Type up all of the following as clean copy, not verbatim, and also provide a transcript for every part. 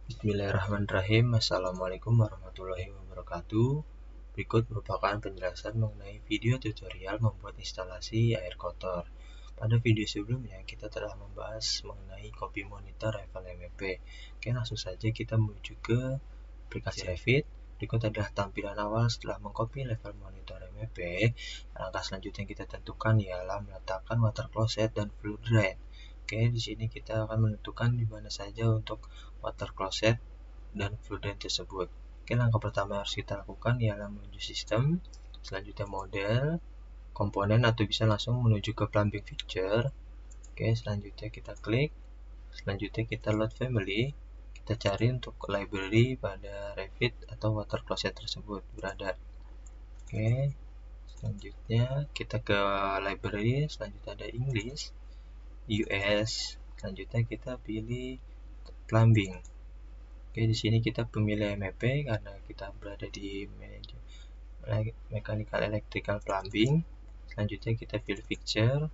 Bismillahirrahmanirrahim. Assalamualaikum warahmatullahi wabarakatuh. Berikut merupakan penjelasan mengenai video tutorial membuat instalasi air kotor. Pada video sebelumnya kita telah membahas mengenai copy monitor level MEP. Oke, langsung saja kita menuju ke aplikasi Revit. Berikut adalah tampilan awal setelah mengcopy level monitor MEP. Langkah selanjutnya yang kita tentukan ialah meletakkan water closet dan flow drain. Oke, di sini kita akan menentukan di mana saja untuk water closet dan flow drain tersebut. Oke, langkah pertama yang harus kita lakukan ialah menuju sistem, selanjutnya model, komponen, atau bisa langsung menuju ke plumbing fixture. Oke, selanjutnya kita klik, selanjutnya kita load family, kita cari untuk library pada Revit atau water closet tersebut berada. Oke, selanjutnya kita ke library, selanjutnya ada English, US, selanjutnya kita pilih plumbing. Oke, di sini kita pemilih MEP karena kita berada di mechanical electrical plumbing. Selanjutnya kita pilih fixture.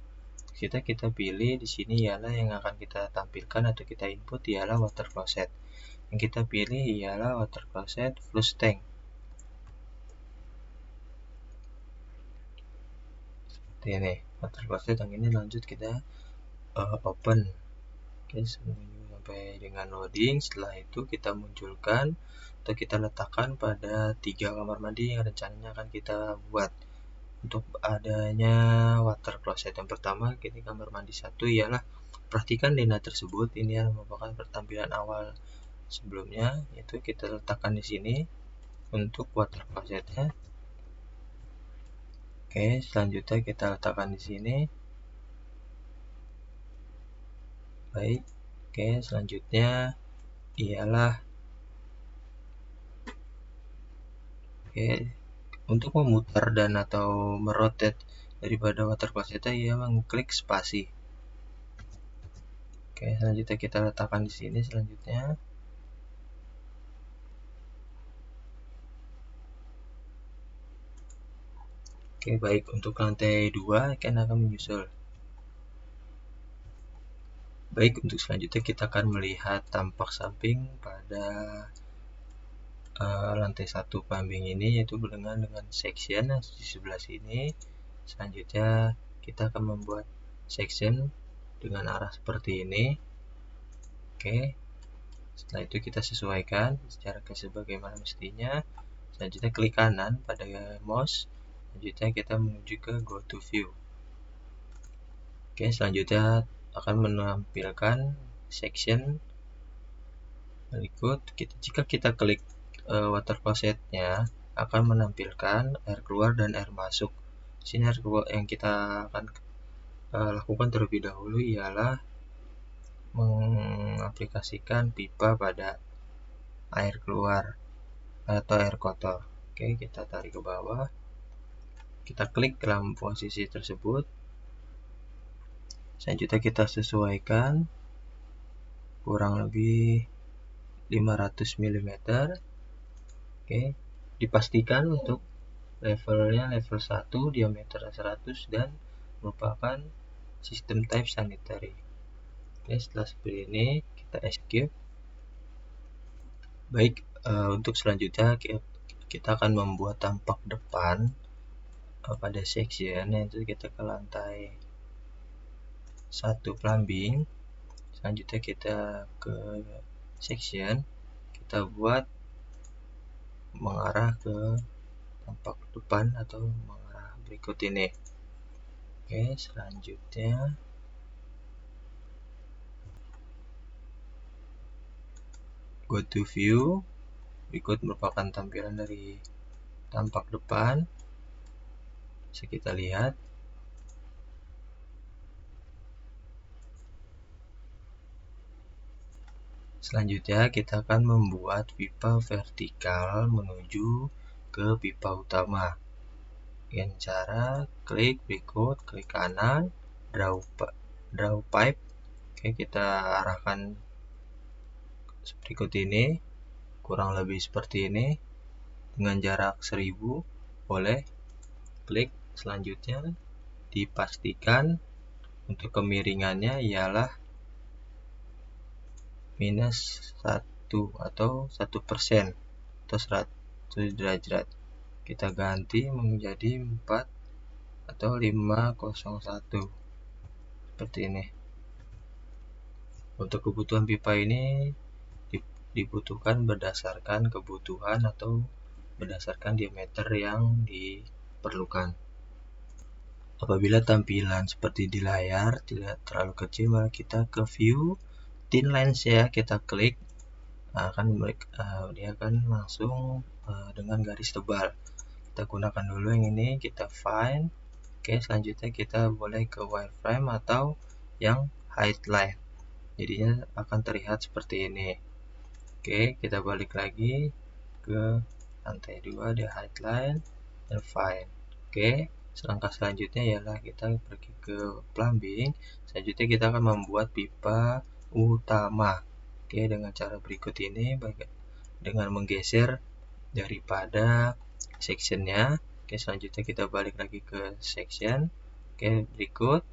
Kita pilih di sini ialah yang akan kita tampilkan atau kita input ialah water closet. Yang kita pilih ialah water closet flush tank. Seperti ini, water closet yang ini. Lanjut kita open. Oke, sampai dengan loading. Setelah itu kita munculkan atau kita letakkan pada 3 kamar mandi yang rencananya akan kita buat. Untuk adanya water closet yang pertama, ini kamar mandi 1 ialah perhatikan denah tersebut. Ini adalah merupakan pertampilan awal sebelumnya, yaitu kita letakkan di sini untuk water closetnya. Oke, selanjutnya kita letakkan di sini. Baik. Oke, selanjutnya ialah untuk memutar dan atau merotate daripada water closetnya ia mengklik spasi. Oke, selanjutnya kita letakkan di sini selanjutnya. Oke, baik, untuk lantai 2 akan menyusul. Baik, untuk selanjutnya kita akan melihat tampak samping pada lantai 1 plumbing ini, yaitu dengan section di sebelah sini. Selanjutnya kita akan membuat section dengan arah seperti ini. Oke, setelah itu kita sesuaikan secara sebagaimana mestinya. Selanjutnya klik kanan pada mouse. Selanjutnya kita menuju ke go to view. Oke, selanjutnya akan menampilkan section berikut. Jika kita klik water closetnya, akan menampilkan air keluar dan air masuk. Di sini air keluar yang kita akan lakukan terlebih dahulu ialah mengaplikasikan pipa pada air keluar atau air kotor. Oke, kita tarik ke bawah. Kita klik dalam posisi tersebut. Selanjutnya kita sesuaikan kurang lebih 500 mm. Oke, dipastikan untuk levelnya level 1, diameter 100 dan merupakan sistem type sanitary. Oke, setelah seperti ini kita escape. Baik, untuk selanjutnya kita akan membuat tampak depan pada section, yaitu kita ke lantai 1 plumbing. Selanjutnya kita ke section, kita buat mengarah ke tampak depan atau mengarah berikut ini. Oke, selanjutnya go to view. Berikut merupakan tampilan dari tampak depan. Bisa kita lihat. Selanjutnya kita akan membuat pipa vertikal menuju ke pipa utama. Dengan cara klik berikut, klik kanan, draw pipe. Oke, kita arahkan berikut ini, kurang lebih seperti ini, dengan jarak 1000. Boleh klik. Selanjutnya dipastikan untuk kemiringannya ialah minus atau 1% atau 100 derajat. Kita ganti menjadi 4 atau 501 seperti ini. Untuk kebutuhan pipa ini dibutuhkan berdasarkan kebutuhan atau berdasarkan diameter yang diperlukan. Apabila tampilan seperti di layar tidak terlalu kecil, maka kita ke view thin lines ya, kita klik, dia akan langsung dengan garis tebal. Kita gunakan dulu yang ini, kita find. Oke, selanjutnya kita boleh ke wireframe atau yang height line, jadinya akan terlihat seperti ini. Oke, kita balik lagi ke lantai 2 di height line dan find. Oke, langkah selanjutnya ialah kita pergi ke plumbing. Selanjutnya kita akan membuat pipa utama. Oke, dengan cara berikut ini, dengan menggeser daripada sectionnya. Oke, selanjutnya kita balik lagi ke section. Oke, berikut.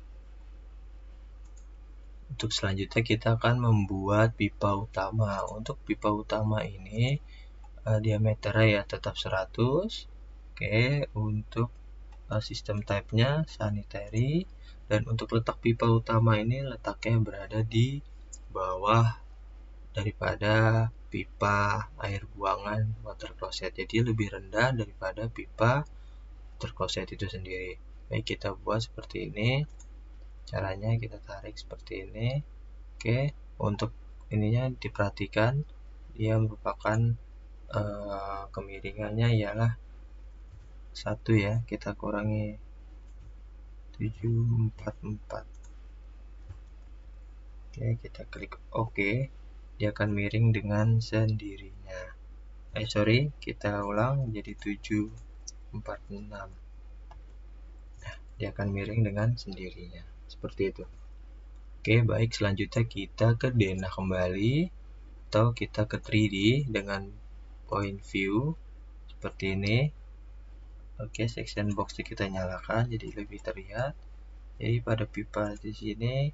Untuk selanjutnya kita akan membuat pipa utama. Untuk pipa utama ini diameternya ya tetap 100. Oke, untuk sistem type-nya sanitary, dan untuk letak pipa utama ini letaknya berada di bawah daripada pipa air buangan water closet, jadi lebih rendah daripada pipa water closet itu sendiri. Baik, kita buat seperti ini. Caranya kita tarik seperti ini. Oke, untuk ininya diperhatikan dia merupakan kemiringannya ialah 1 ya, kita kurangi 744. Oke, kita klik OK, dia akan miring dengan sendirinya. Kita ulang jadi 746. Nah, dia akan miring dengan sendirinya seperti itu. Oke, baik, selanjutnya kita ke denah kembali atau kita ke 3D dengan point view seperti ini. Oke, section box kita nyalakan jadi lebih terlihat. Jadi pada pipa di sini,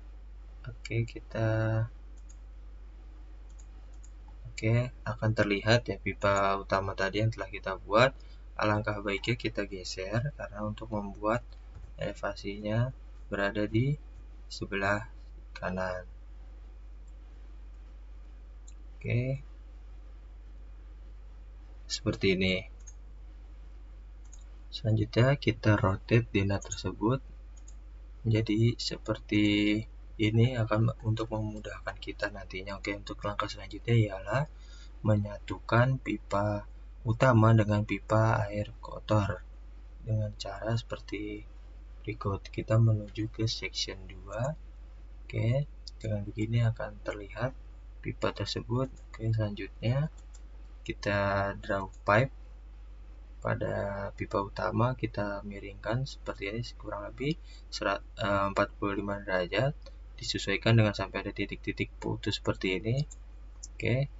akan terlihat ya pipa utama tadi yang telah kita buat. Alangkah baiknya kita geser karena untuk membuat elevasinya berada di sebelah kanan. Oke, seperti ini. Selanjutnya kita rotate denah tersebut menjadi seperti ini, akan untuk memudahkan kita nantinya. Oke, untuk langkah selanjutnya ialah menyatukan pipa utama dengan pipa air kotor dengan cara seperti berikut. Kita menuju ke section 2. Oke, dengan begini akan terlihat pipa tersebut. Oke, selanjutnya kita draw pipe pada pipa utama, kita miringkan seperti ini kurang lebih 45 derajat, disesuaikan dengan sampai ada titik-titik putus seperti ini. Oke,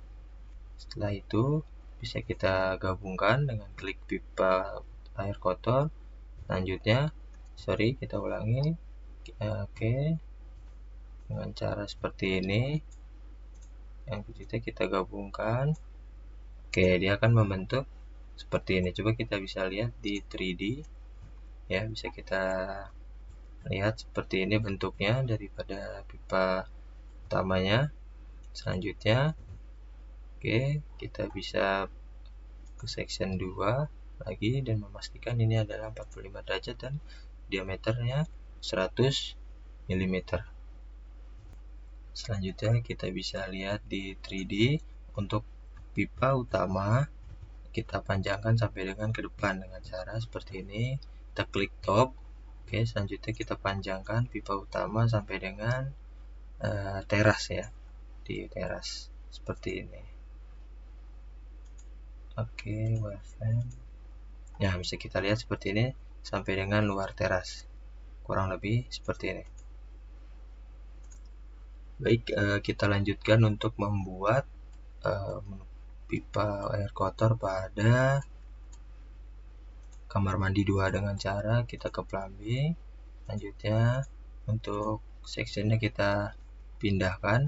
setelah itu bisa kita gabungkan dengan klik pipa air kotor. Selanjutnya kita ulangi. Oke, dengan cara seperti ini, yang kita gabungkan. Oke, dia akan membentuk seperti ini. Coba kita bisa lihat di 3D ya, bisa kita lihat seperti ini bentuknya daripada pipa utamanya. Selanjutnya kita bisa ke section 2 lagi dan memastikan ini adalah 45 derajat dan diameternya 100 mm. Selanjutnya kita bisa lihat di 3D untuk pipa utama kita panjangkan sampai dengan ke depan dengan cara seperti ini. Kita klik top. Oke, selanjutnya kita panjangkan pipa utama sampai dengan teras ya, di teras seperti ini. Oke, wireframe. Ya, bisa kita lihat seperti ini sampai dengan luar teras, kurang lebih seperti ini. Baik, kita lanjutkan untuk membuat pipa air kotor pada kamar mandi 2 dengan cara kita ke plumbing. Selanjutnya untuk sectionnya kita pindahkan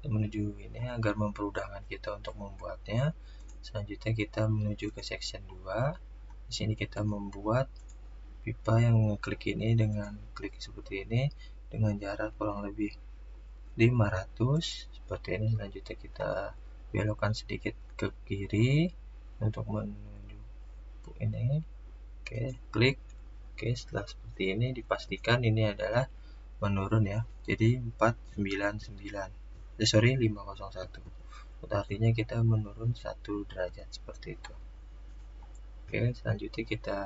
menuju ini agar mempermudahkan kita untuk membuatnya. Selanjutnya kita menuju ke section 2. Di sini kita membuat pipa yang ngeklik ini dengan klik seperti ini dengan jarak kurang lebih 500 seperti ini. Selanjutnya kita belokkan sedikit ke kiri untuk menuju ini. Oke, klik. Oke, setelah seperti ini dipastikan ini adalah menurun ya. Jadi 501. Artinya kita menurun 1 derajat seperti itu. Oke, selanjutnya kita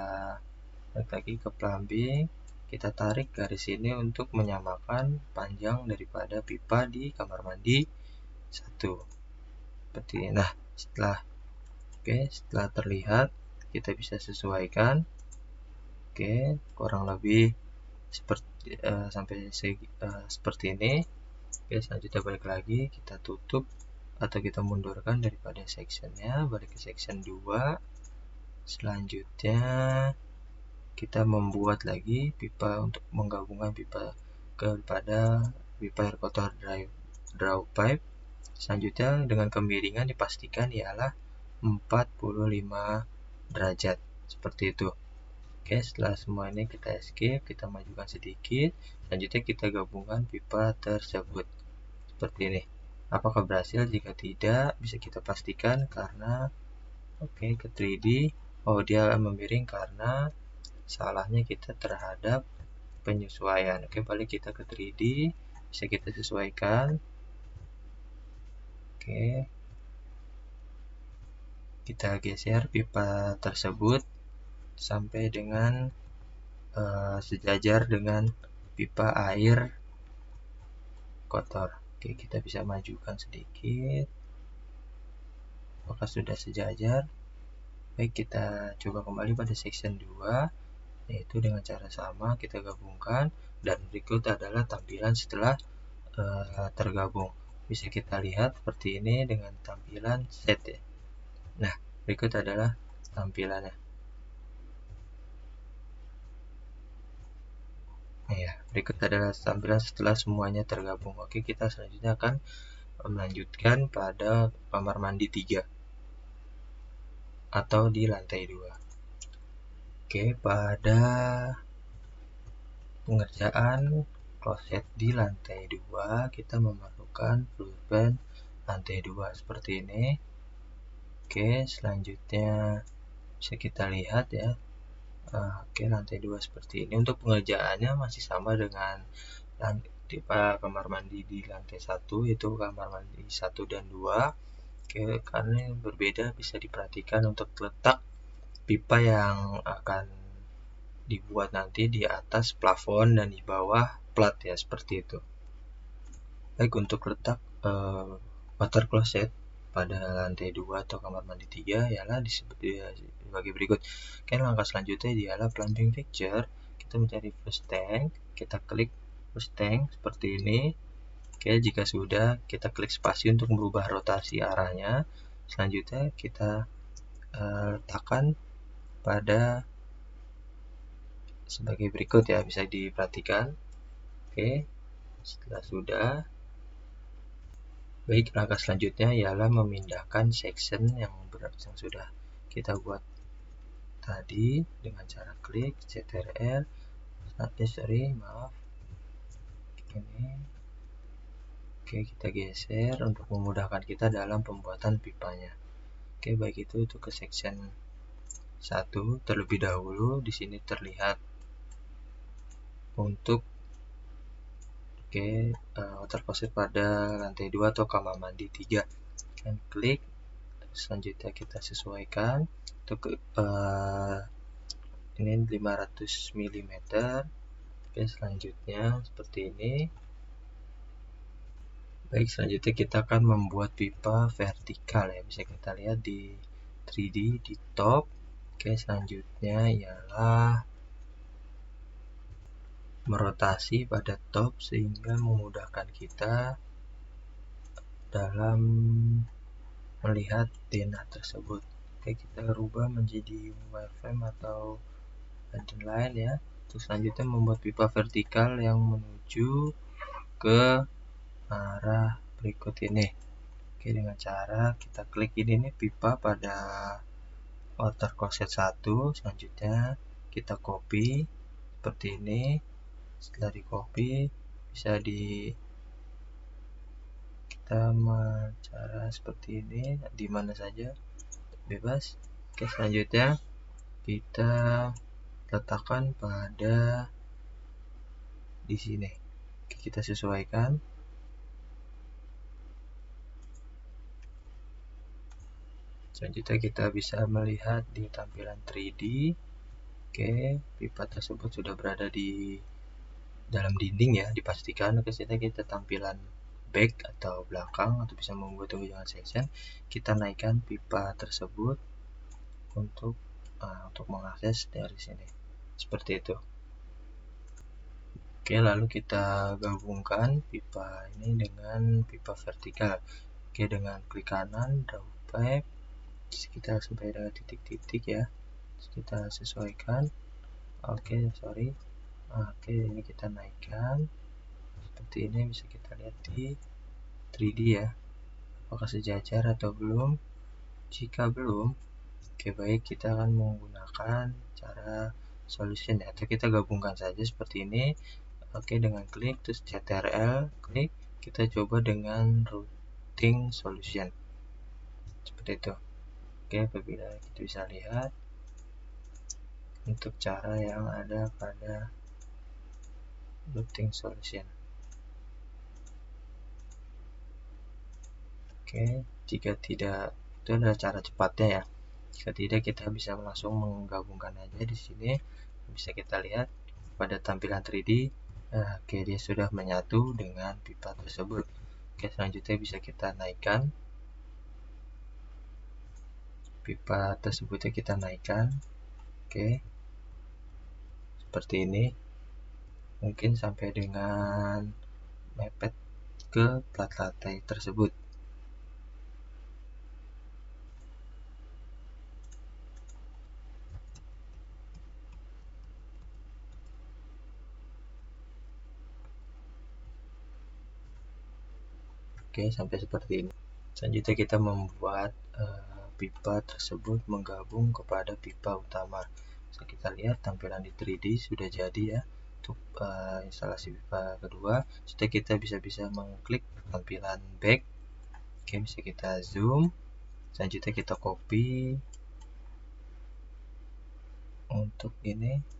balik lagi ke plumbing. Kita tarik garis ini untuk menyamakan panjang daripada pipa di kamar mandi 1. Seperti ini. Nah, setelah terlihat, kita bisa sesuaikan. Oke, kurang lebih seperti ini. Oke, selanjutnya balik lagi, kita tutup atau kita mundurkan daripada sectionnya, balik ke section 2. Selanjutnya kita membuat lagi pipa untuk menggabungkan pipa kepada pipa air kotor draw pipe. Selanjutnya dengan kemiringan dipastikan ialah 45 derajat seperti itu. Oke, setelah semua ini kita escape, kita majukan sedikit. Selanjutnya kita gabungkan pipa tersebut seperti ini. Apakah berhasil? Jika tidak, bisa kita pastikan karena ke 3D. Oh, dia memiring karena salahnya kita terhadap penyesuaian. Oke, balik kita ke 3D, bisa kita sesuaikan. Oke, kita geser pipa tersebut sampai dengan sejajar dengan pipa air kotor. Oke, kita bisa majukan sedikit. Apakah sudah sejajar? Baik, kita coba kembali pada section 2, yaitu dengan cara sama kita gabungkan, dan berikut adalah tampilan setelah tergabung. Bisa kita lihat seperti ini dengan tampilan set ya. Nah, berikut adalah tampilannya. Ya, berikut adalah tampilan setelah semuanya tergabung. Oke, kita selanjutnya akan melanjutkan pada kamar mandi 3 atau di lantai 2. Oke, pada pengerjaan kloset di lantai 2 kita memerlukan pulpen lantai 2 seperti ini. Oke, selanjutnya bisa kita lihat ya. Oke, lantai 2 seperti ini. Untuk pengerjaannya masih sama dengan tipe kamar mandi di lantai 1, yaitu kamar mandi 1 dan 2. Oke, karena yang berbeda bisa diperhatikan untuk letak pipa yang akan dibuat nanti di atas plafon dan di bawah plat ya, seperti itu. Baik, untuk letak water closet pada lantai 2 atau kamar mandi 3 ialah sebagai berikut. Oke, langkah selanjutnya ialah plumbing fixture. Kita mencari flush tank, kita klik flush tank seperti ini. Oke, jika sudah, kita klik spasi untuk merubah rotasi arahnya. Selanjutnya kita letakkan pada sebagai berikut ya, bisa diperhatikan. Oke, setelah sudah, baik, langkah selanjutnya ialah memindahkan section yang sudah kita buat tadi dengan cara klik CTRL. Ini. Oke, kita geser untuk memudahkan kita dalam pembuatan pipanya. Oke, baik, itu untuk ke section 1 terlebih dahulu. Di sini terlihat untuk water closet pada lantai 2 atau kamar mandi 3. Dan klik, selanjutnya kita sesuaikan untuk ini 500 mm. Oke, selanjutnya seperti ini. Baik, selanjutnya kita akan membuat pipa vertikal ya, bisa kita lihat di 3D di top. Oke, selanjutnya ialah merotasi pada top sehingga memudahkan kita dalam melihat denah tersebut. Oke, kita rubah menjadi wireframe atau badan lain ya. Terus selanjutnya membuat pipa vertikal yang menuju ke arah berikut ini. Oke, dengan cara kita klik ini nih pipa pada outer closet 1. Selanjutnya kita copy seperti ini. Setelah di copy bisa kita cara seperti ini di mana saja bebas. Oke, selanjutnya kita letakkan pada di sini. Oke, kita sesuaikan. Selanjutnya kita bisa melihat di tampilan 3D. Oke, pipa tersebut sudah berada di dalam dinding ya, dipastikan. Oke, kita tampilan back atau belakang atau bisa membuat tunjangan section. Kita naikkan pipa tersebut untuk mengakses dari sini. Seperti itu. Oke, lalu kita gabungkan pipa ini dengan pipa vertikal. Oke, dengan klik kanan, draw pipe, kita sampai dengan titik-titik ya. Kita sesuaikan. Oke, sorry. Oke, ini kita naikkan. Seperti ini bisa kita lihat di 3D ya. Apakah sejajar atau belum? Jika belum, oke baik, kita akan menggunakan cara solution ya, atau kita gabungkan saja seperti ini. Oke, dengan klik terus CTRL, klik, kita coba dengan routing solution seperti itu. Oke, apabila kita bisa lihat untuk cara yang ada pada routing solution. Oke, jika tidak, itu adalah cara cepatnya ya. Jika tidak, kita bisa langsung menggabungkan aja di sini. Bisa kita lihat pada tampilan 3D. Oke, dia sudah menyatu dengan pipa tersebut. Oke, selanjutnya bisa kita naikkan pipa tersebutnya, kita naikkan. Oke, seperti ini. Mungkin sampai dengan mepet ke plat lantai tersebut. Oke, sampai seperti ini. Selanjutnya kita membuat pipa tersebut menggabung kepada pipa utama. Bisa kita lihat tampilan di 3D sudah jadi ya untuk instalasi pipa kedua. Setelah kita bisa mengklik tampilan back. Oke, bisa kita zoom. Selanjutnya kita copy untuk ini.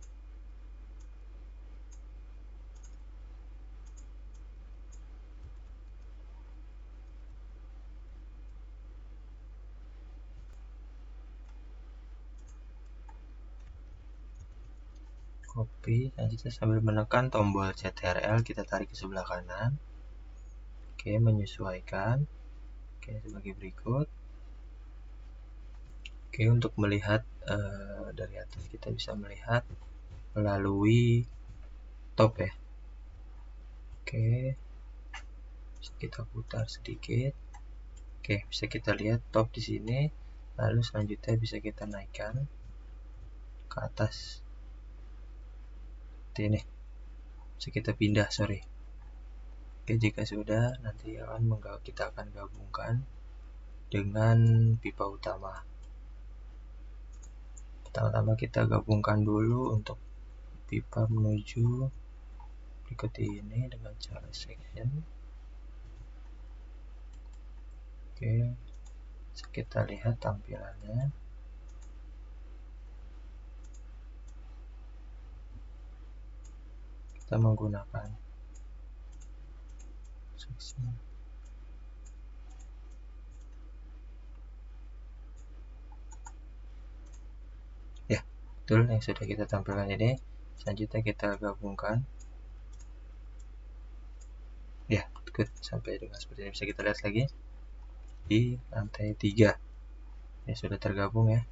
Copy, selanjutnya sambil menekan tombol CTRL kita tarik ke sebelah kanan. Oke, menyesuaikan. Oke, sebagai berikut. Oke, untuk melihat dari atas kita bisa melihat melalui top ya. Oke, bisa kita putar sedikit. Oke, bisa kita lihat top di sini. Lalu selanjutnya bisa kita naikkan ke atas. Seperti ini. Bisa kita pindah, sorry. Oke, jika sudah, nanti kita akan gabungkan dengan pipa utama. Pertama-tama kita gabungkan dulu untuk pipa menuju berikut ini dengan cara section. Oke, kita lihat tampilannya. Kita menggunakan section. Ya, betul yang sudah kita tampilkan ini. Selanjutnya kita gabungkan. Ya, good. Sampai dengan seperti ini bisa kita lihat lagi di lantai 3. Ya, sudah tergabung ya.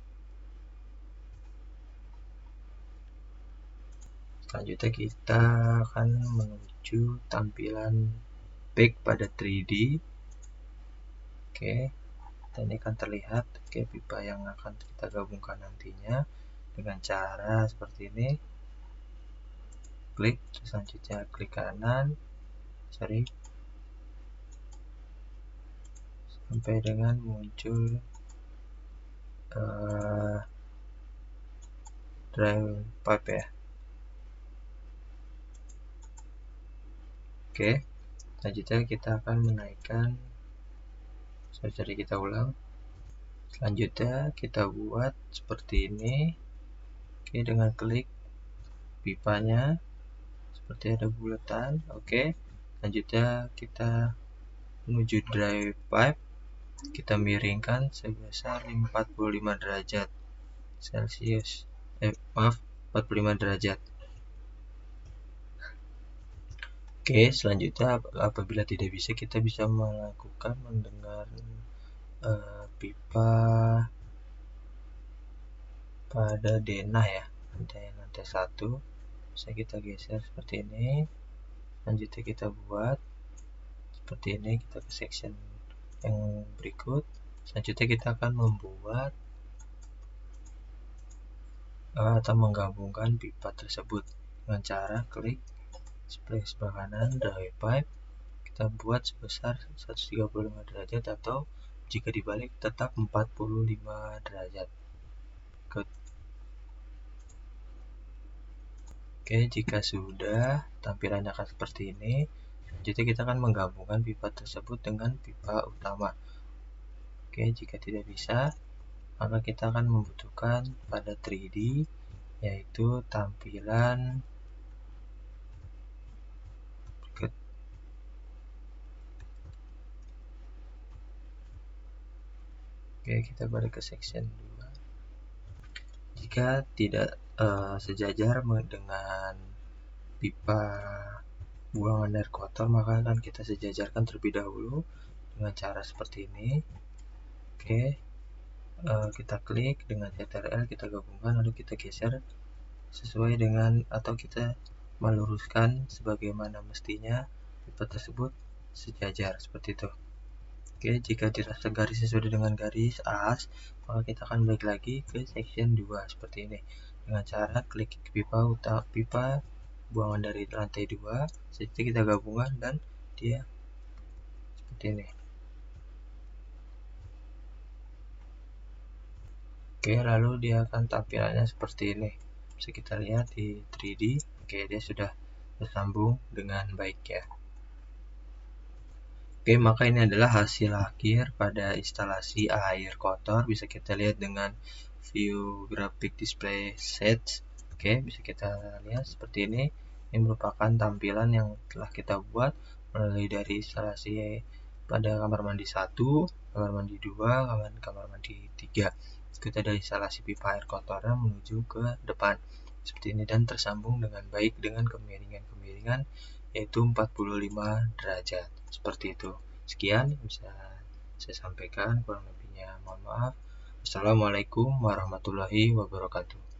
Selanjutnya kita akan menuju tampilan back pada 3D. Oke, dan ini akan terlihat pipa yang akan kita gabungkan nantinya dengan cara seperti ini. Klik, selanjutnya klik kanan, sorry, sampai dengan muncul dry pipe ya. Oke, selanjutnya kita akan menaikkan, sorry, kita ulang. Selanjutnya kita buat seperti ini. Oke, dengan klik pipanya seperti ada bulatan. Oke, selanjutnya kita menuju dry pipe, kita miringkan sebesar 45 derajat Celcius. 45 derajat. Oke, selanjutnya apabila tidak bisa, kita bisa melakukan mendengar pipa pada denah ya, lantai 1. Bisa kita geser seperti ini. Selanjutnya kita buat seperti ini, kita ke section yang berikut. Selanjutnya kita akan membuat atau menggabungkan pipa tersebut dengan cara klik sebelah kanan dry pipe, kita buat sebesar 135 derajat atau jika dibalik tetap 45 derajat. Oke, jika sudah, tampilannya akan seperti ini. Jadi kita akan menggabungkan pipa tersebut dengan pipa utama. Oke, jika tidak bisa, maka kita akan membutuhkan pada 3D, yaitu tampilan berikut. Oke, kita balik ke section 2. Jika tidak sejajar dengan pipa buangan air kotor, maka akan kita sejajarkan terlebih dahulu dengan cara seperti ini. Oke, kita klik dengan CTRL, kita gabungkan, lalu kita geser sesuai dengan, atau kita meluruskan sebagaimana mestinya pipa tersebut sejajar seperti itu. Oke, jika dirasa garis sesuai dengan garis as, maka kita akan balik lagi ke section 2 seperti ini dengan cara klik pipa buangan dari lantai 2, setelah kita gabungkan dan dia seperti ini. Oke, lalu dia akan tampilannya seperti ini. Bisa kita lihat di 3D. Oke, dia sudah tersambung dengan baik ya. Oke, maka ini adalah hasil akhir pada instalasi air kotor. Bisa kita lihat dengan view graphic display sets. Oke, bisa kita lihat seperti ini. Ini merupakan tampilan yang telah kita buat mulai dari instalasi pada kamar mandi 1, kamar mandi 2, kamar mandi 3. Kita ada instalasi pipa air kotornya menuju ke depan seperti ini dan tersambung dengan baik dengan kemiringan yaitu 45 derajat seperti itu. Sekian bisa saya sampaikan, kurang lebihnya mohon maaf. Assalamualaikum warahmatullahi wabarakatuh.